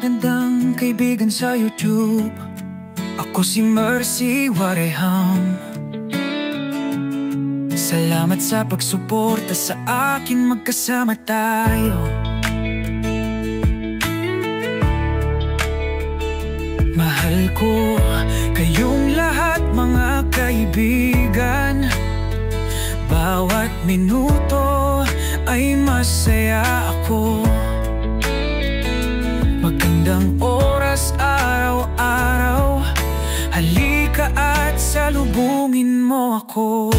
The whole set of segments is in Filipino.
magagandang kaibigan sa YouTube. Ako si Mercy Wareham. Salamat sa pagsuporta sa akin, magkasama tayo. Mahal ko kayong lahat mga kaibigan. Bawat minuto ay masaya ako. Magandang oras araw-araw, halika at salubungin mo ako.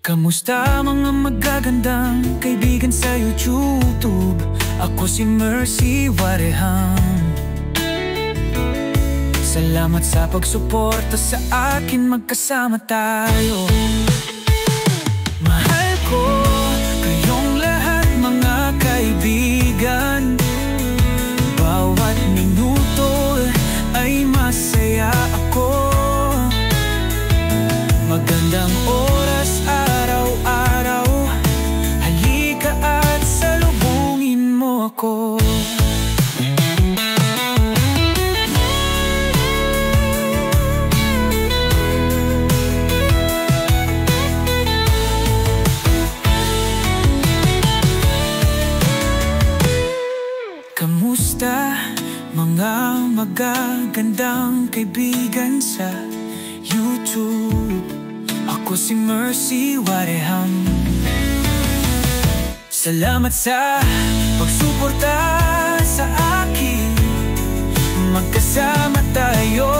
Kamusta mga magagandang kaibigan sa YouTube? Ako si Mercy Wareham. Salamat sa pagsuporta sa akin, magkasama tayo. Mahal ko kayong lahat mga kaibigan. Bawat minuto ay masaya ako. Magandang oras araw-araw, halika at salubungin mo ako. Kamusta mga magagandang kaibigan sa YouTube? Ako si Mercy Wareham. Salamat sa pagsuporta sa akin, magkasama tayo.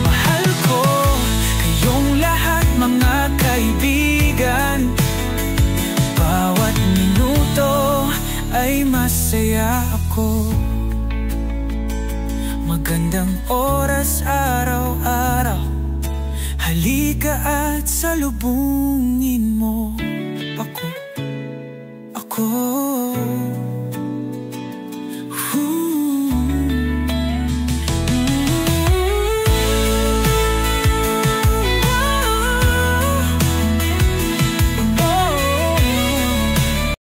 Mahal ko kayong lahat mga kaibigan. Bawat minuto ay masaya ako. Magandang oras araw-araw, halika at salubungin mo ako.